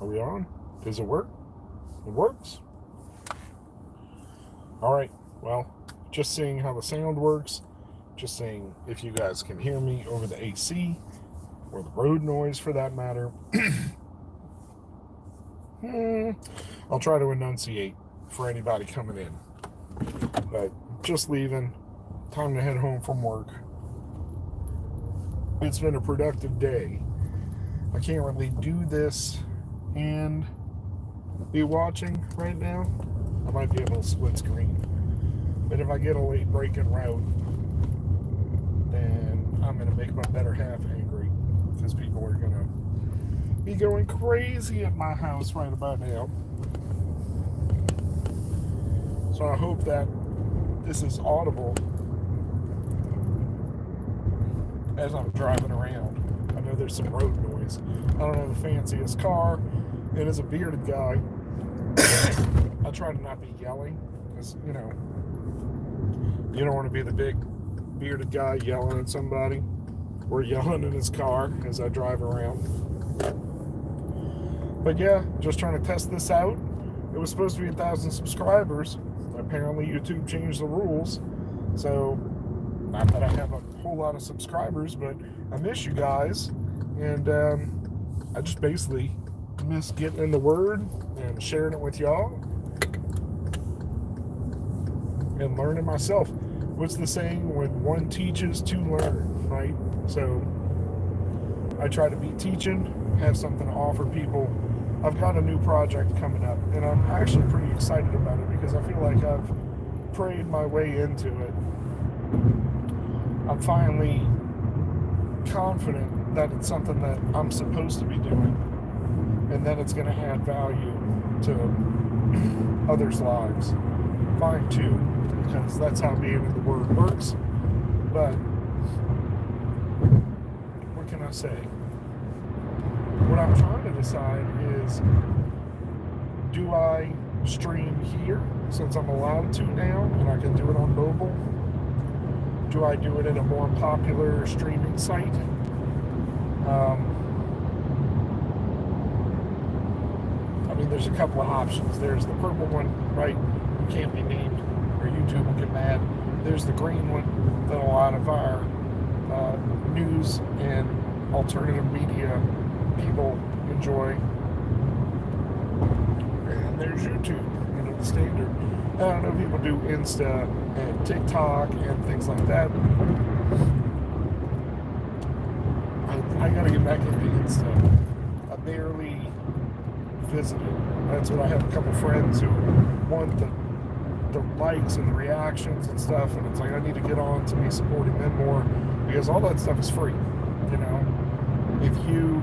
Are we on? Does it work? It works. Alright, well, just seeing how the sound works. Just seeing if you guys can hear me over the AC or the road noise for that matter. I'll try to enunciate for anybody coming in. But just leaving. Time to head home from work. It's been a productive day. I can't really do this and be watching right now. I might be able to split screen. But if I get a late break en route, then I'm going to make my better half angry. Because people are going to be going crazy at my house right about now. So I hope that this is audible as I'm driving around. I know there's some road noise. I don't have the fanciest car. It is a bearded guy. I try to not be yelling because, you don't want to be the big bearded guy yelling at somebody or yelling in his car as I drive around. But yeah, just trying to test this out. It was supposed to be 1,000 subscribers. Apparently YouTube changed the rules. So, not that I have a whole lot of subscribers, but I miss you guys. And I just basically miss getting in the Word and sharing it with y'all and learning myself. What's the saying? When one teaches, two learn, right? So I try to be teaching, have something to offer people. I've got a new project coming up, and I'm actually pretty excited about it because I feel like I've prayed my way into it. I'm finally confident that it's something that I'm supposed to be doing, and that it's going to add value to others' lives. Mine too, because that's how being in the Word works. But what can I say? What I'm trying to decide is, do I stream here since I'm allowed to now and I can do it on mobile? Do I do it in a more popular streaming site? There's a couple of options. There's the purple one, right? It can't be named, or YouTube will get mad. There's the green one that a lot of our news and alternative media people enjoy. And there's YouTube, the standard. I don't know if people do Insta and TikTok and things like that. I gotta get back into Insta. I barely visited. That's what I have a couple friends who want the likes and the reactions and stuff, and it's like I need to get on to be supporting them more because all that stuff is free. If you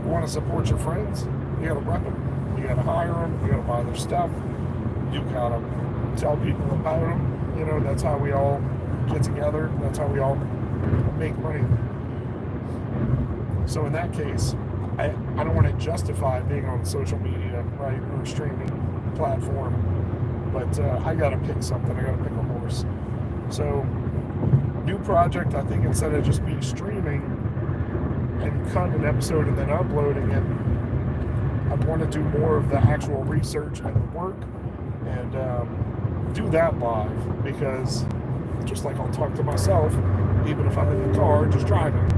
want to support your friends, you gotta rep them, you gotta hire them, you gotta buy their stuff, you gotta tell people about them. That's how we all get together. That's how we all make money. So in that case, I don't want to justify being on social media, right, or a streaming platform, but I got to pick something. I got to pick a horse. So, new project, I think instead of just me streaming and cutting an episode and then uploading it, I want to do more of the actual research and the work and do that live because just like I'll talk to myself, even if I'm in the car just driving.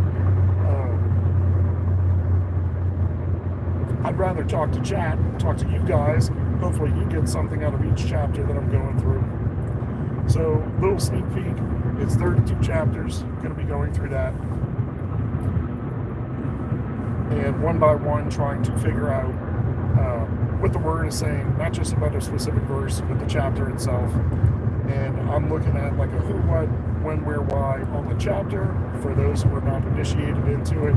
I'd rather talk to chat, talk to you guys. Hopefully you get something out of each chapter that I'm going through. So, little sneak peek. It's 32 chapters. I'm going to be going through that. And one by one trying to figure out what the Word is saying, not just about a specific verse, but the chapter itself. And I'm looking at like a who, what, when, where, why on the chapter for those who are not initiated into it.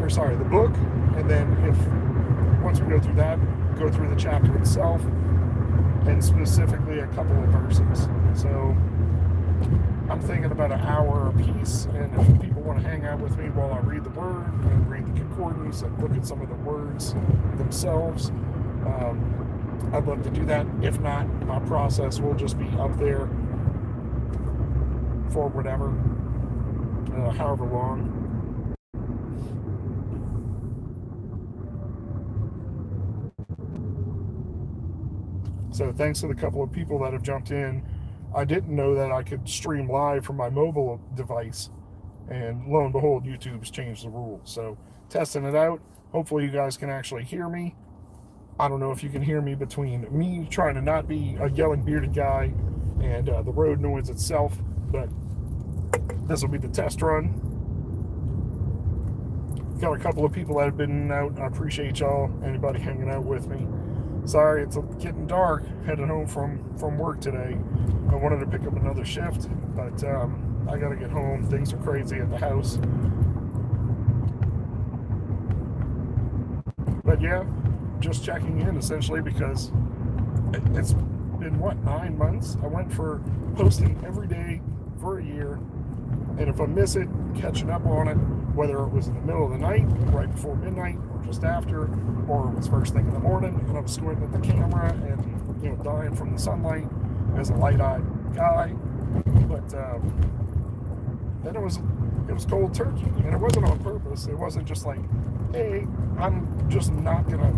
The book, and then once we go through that, go through the chapter itself, and specifically a couple of verses. So I'm thinking about an hour a piece, and if people want to hang out with me while I read the Word and read the concordance and look at some of the words themselves, I'd love to do that. If not, my process will just be up there for whatever, however long. So thanks to the couple of people that have jumped in. I didn't know that I could stream live from my mobile device, and lo and behold, YouTube's changed the rules. So testing it out. Hopefully you guys can actually hear me. I don't know if you can hear me between me trying to not be a yelling bearded guy and the road noise itself, but this will be the test run. Got a couple of people that have been out. I appreciate y'all, anybody hanging out with me. Sorry, it's getting dark, heading home from work today. I wanted to pick up another shift, but I gotta get home. Things are crazy at the house. But yeah, just checking in essentially because it's been, what, 9 months? I went for posting every day for a year, and if I miss it, catching up on it, whether it was in the middle of the night, right before midnight, or just after, or it was first thing in the morning, and I was squinting at the camera and, you know, dying from the sunlight as a light-eyed guy. But then it was cold turkey, and it wasn't on purpose. It wasn't just like, hey, I'm just not gonna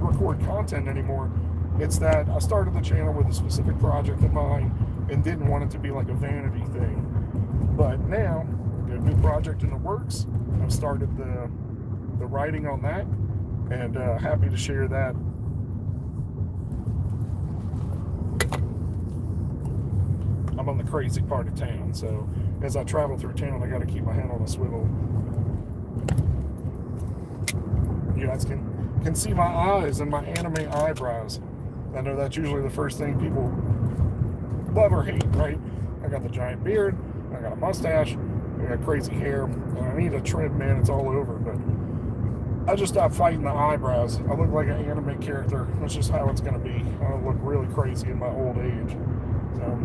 record content anymore. It's that I started the channel with a specific project in mind and didn't want it to be like a vanity thing. But now, got a new project in the works. I've started the writing on that, and happy to share that. I'm on the crazy part of town, so as I travel through town, I got to keep my head on a swivel. You guys can see my eyes and my anime eyebrows. I know that's usually the first thing people love or hate, right? I got the giant beard, I got a mustache, I got crazy hair, and I need a trim, man. It's all over, but I just stopped fighting the eyebrows. I look like an anime character. That's just how it's going to be. I look really crazy in my old age. So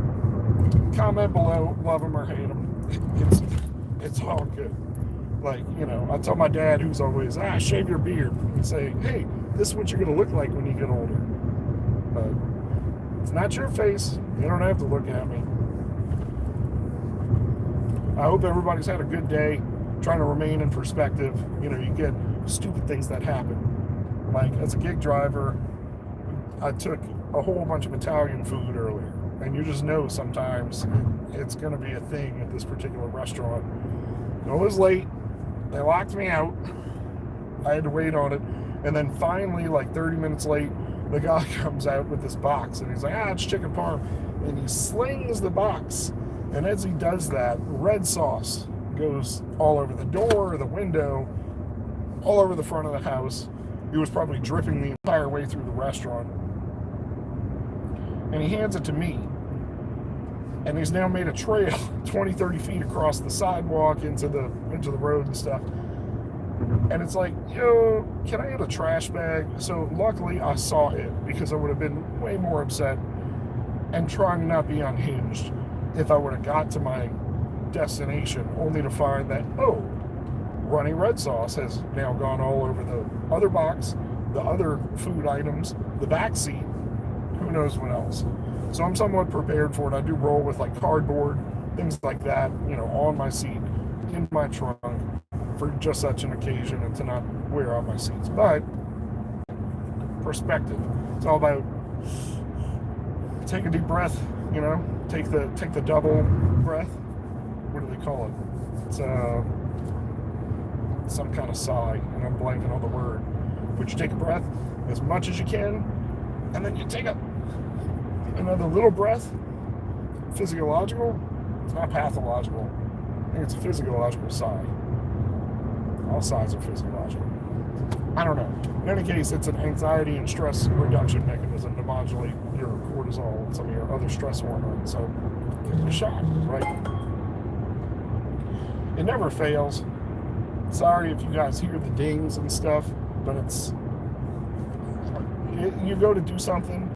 comment below, love them or hate them. It's all good. Like, you know, I tell my dad, who's always, shave your beard, and say, hey, this is what you're going to look like when you get older. But it's not your face. You don't have to look at me. I hope everybody's had a good day, trying to remain in perspective. You know, you get stupid things that happen. Like, as a gig driver, I took a whole bunch of Italian food earlier. And you just know sometimes it's going to be a thing at this particular restaurant. It was late. They locked me out. I had to wait on it. And then finally, like 30 minutes late, the guy comes out with this box. And he's like, it's chicken parm. And he slings the box. And as he does that, red sauce goes all over the door, the window, all over the front of the house. It was probably dripping the entire way through the restaurant. And he hands it to me. And he's now made a trail 20, 30 feet across the sidewalk into the road and stuff. And it's like, yo, can I get a trash bag? So luckily I saw it, because I would have been way more upset and trying to not be unhinged if I would have got to my destination only to find that, runny red sauce has now gone all over the other box, the other food items, the back seat, who knows what else. So I'm somewhat prepared for it. I do roll with like cardboard, things like that, you know, on my seat, in my trunk, for just such an occasion, and to not wear out my seats. But perspective, it's all about take a deep breath, you know, take the double breath. What do they call it? It's some kind of sigh, and I'm blanking on the word. But you take a breath as much as you can, and then you take another little breath. Physiological. It's not pathological. I think it's a physiological sigh. All sighs are physiological. I don't know. In any case, it's an anxiety and stress reduction mechanism to modulate your cortisol and some of your other stress hormones. So give it a shot, right? It never fails. Sorry if you guys hear the dings and stuff, but you go to do something,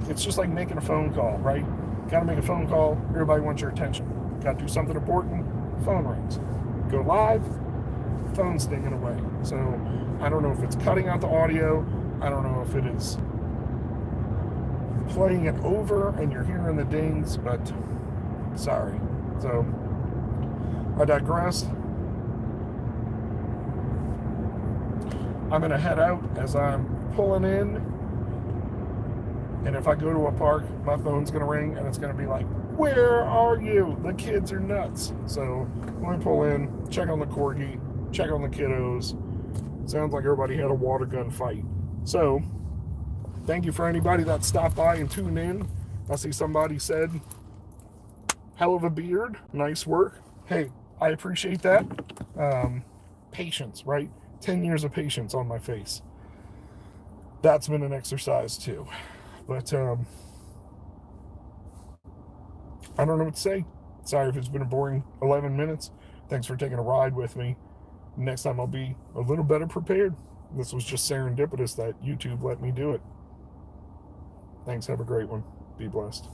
it's just like making a phone call, right? Gotta make a phone call, everybody wants your attention. Gotta do something important, phone rings. Go live, phone's dinging away. So I don't know if it's cutting out the audio, I don't know if it is playing it over and you're hearing the dings, but sorry. So I digress. I'm gonna head out as I'm pulling in And if I go to a park, my phone's going to ring and it's going to be like, where are you? The kids are nuts. So let me pull in, check on the corgi, check on the kiddos. Sounds like everybody had a water gun fight. So thank you for anybody that stopped by and tuned in. I see somebody said, hell of a beard, nice work. Hey, I appreciate that. Patience, right? 10 years of patience on my face. That's been an exercise too. But I don't know what to say. Sorry if it's been a boring 11 minutes. Thanks for taking a ride with me. Next time I'll be a little better prepared. This was just serendipitous that YouTube let me do it. Thanks. Have a great one. Be blessed.